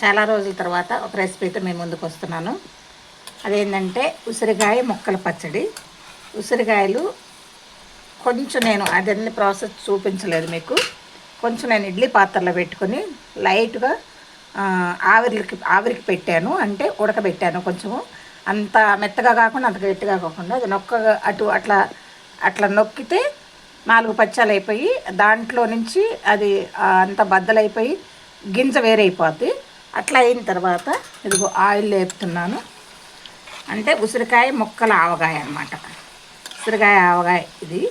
చాలా రోజుల తర్వాత ఒక రెసిపీతో మేము ముందుకు వస్తున్నాను. అదేంటంటే ఉసిరికాయ ముక్కల పచ్చడి. ఉసిరికాయలు కొంచెం నేను అదన్నీ ప్రాసెస్ చూపించలేదు మీకు. కొంచెం నేను ఇడ్లీ పాత్రలో పెట్టుకొని లైట్గా ఆవిరికి పెట్టాను, అంటే ఉడకబెట్టాను. కొంచెము అంత మెత్తగా కాకుండా అంత గట్టిగా కాకుండా అది అటు అట్లా అట్లా నొక్కితే 4 పచ్చాలు అయిపోయి దాంట్లో నుంచి అది అంత బద్దలైపోయి గింజ వేరైపోద్ది. అట్లా అయిన తర్వాత ఇదిగో ఆయిల్ వేపుతున్నాను. అంటే ఉసిరికాయ ముక్కల ఆవకాయ అన్నమాట. ఉసిరికాయ ఆవకాయ ఇది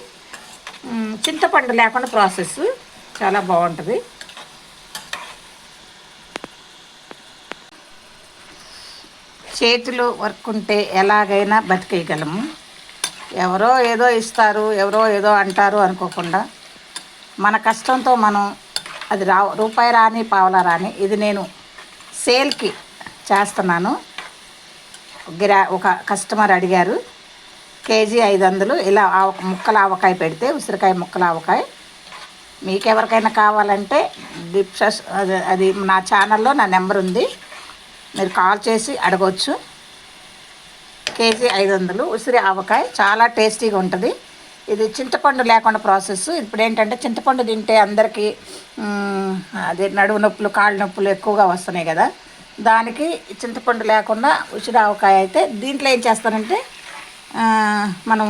చింతపండు లేకుండా ప్రాసెస్ చాలా బాగుంటుంది. చేతిలో వర్క్ ఉంటే ఎలాగైనా బతికేయగలము. ఎవరో ఏదో ఇస్తారు, ఎవరో ఏదో అంటారు అనుకోకుండా మన కష్టంతో మనం అది రూపాయి రాని పావలా రాని ఇది నేను సేల్కి చేస్తున్నాను. ఒక కస్టమర్ అడిగారు, కేజీ 500 ఇలా ముక్కల ఆవకాయ పెడితే, ఉసిరికాయ ముక్కల ఆవకాయ. మీకు ఎవరికైనా కావాలంటే అది నా ఛానల్లో నా నెంబర్ ఉంది, మీరు కాల్ చేసి అడగవచ్చు. కేజీ 500 ఉసిరి ఆవకాయ చాలా టేస్టీగా ఉంటుంది. ఇది చింతపండు లేకుండా ప్రాసెస్. ఇప్పుడు ఏంటంటే చింతపండు తింటే అందరికీ అదే నడుము నొప్పులు, కాళ్ళ నొప్పులు ఎక్కువగా వస్తున్నాయి కదా, దానికి చింతపండు లేకుండా ఉసిరి ఆవకాయ అయితే దీంట్లో ఏం చేస్తానంటే మనం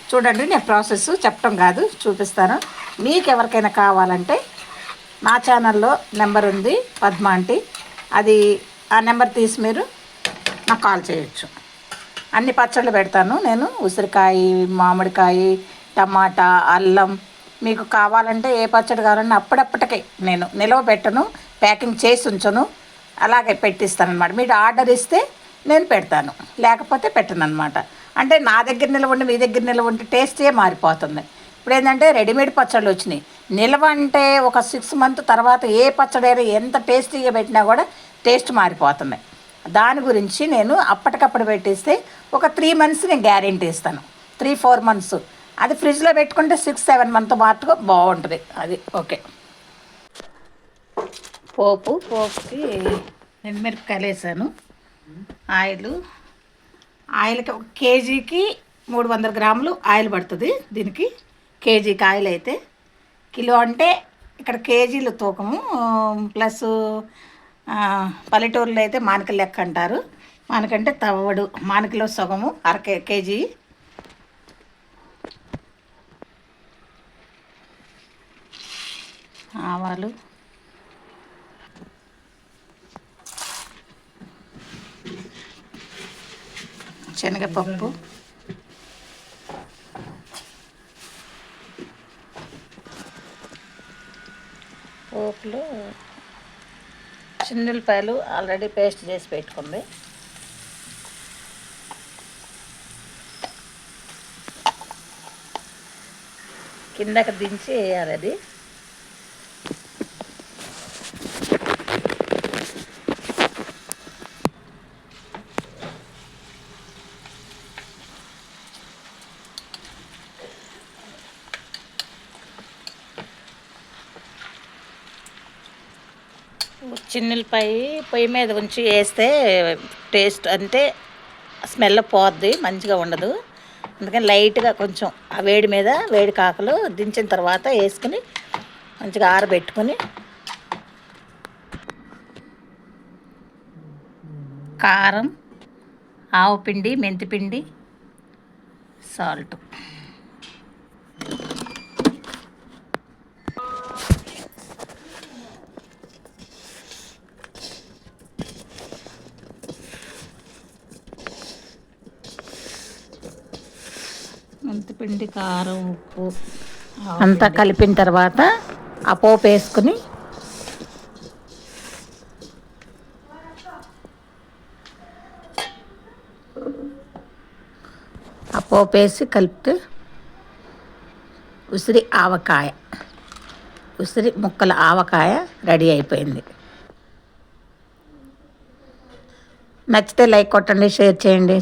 చూడండి, నేను ప్రాసెస్ చెప్పడం కాదు చూపిస్తాను. మీకు ఎవరికైనా కావాలంటే నా ఛానల్లో నెంబర్ ఉంది, పద్మ ఆంటీ. అది ఆ నెంబర్ తీసి మీరు నాకు కాల్ చేయొచ్చు. అన్ని పచ్చళ్ళు పెడతాను నేను, ఉసిరికాయ, మామిడికాయ, టమాటా, అల్లం. మీకు కావాలంటే ఏ పచ్చడి కావాలన్నా అప్పుడప్పటికే నేను నిలవ పెట్టను, ప్యాకింగ్ చేసి ఉంచను, అలాగే పెట్టిస్తాను అనమాట. మీరు ఆర్డర్ ఇస్తే నేను పెడతాను, లేకపోతే పెట్టను అనమాట. అంటే నా దగ్గర నిలవండి, మీ దగ్గర నిలవండి, టేస్టే మారిపోతుంది. ఇప్పుడు ఏంటంటే రెడీమేడ్ పచ్చళ్ళు వచ్చినాయి. నిల్వ అంటే ఒక 6 months తర్వాత ఏ పచ్చడి అయినా ఎంత టేస్టీగా పెట్టినా కూడా టేస్ట్ మారిపోతున్నాయి. దాని గురించి నేను అప్పటికప్పుడు పెట్టేస్తే ఒక 3 months నేను గ్యారెంటీ ఇస్తాను. 3-4 months అది ఫ్రిడ్జ్లో పెట్టుకుంటే 6-7 months మాత్రం బాగుంటుంది. అది ఓకే. పోపుకి నేను మిరపకాయలు వేసాను. ఆయిల్కి 1 kgకి 300 grams ఆయిల్ పడుతుంది. దీనికి కేజీకి ఆయిల్ అయితే, కిలో అంటే ఇక్కడ కేజీలు తూకము ప్లస్ పల్లెటూరులో అయితే మానికల లెక్క అంటారు. మానికంటే తవ్వడు, మానికలో సగము కేజీ. ఆవాలు, శనగపప్పు, పోపులో చిన్నులపాయలు ఆల్రెడీ పేస్ట్ చేసి పెట్టుకుంది. కిందకి దించి వేయాలి అది. చిన్నులపాయ పొయ్యి మీద ఉంచి వేస్తే టేస్ట్ అంటే స్మెల్ పోద్ది, మంచిగా ఉండదు. అందుకని లైట్గా కొంచెం ఆ వేడి మీద, వేడి కాకలు దించిన తర్వాత వేసుకుని మంచిగా ఆరబెట్టుకొని కారం, ఆవుపిండి, మెంతిపిండి, సాల్ట్, మెంతిపిండి, కారం, ఉప్పు అంతా కలిపిన తర్వాత ఆ పోపు వేసుకుని ఆ పోపు వేసి కలిపితే ఉసిరి ముక్కల ఆవకాయ రెడీ అయిపోయింది. నచ్చితే లైక్ కొట్టండి, షేర్ చేయండి,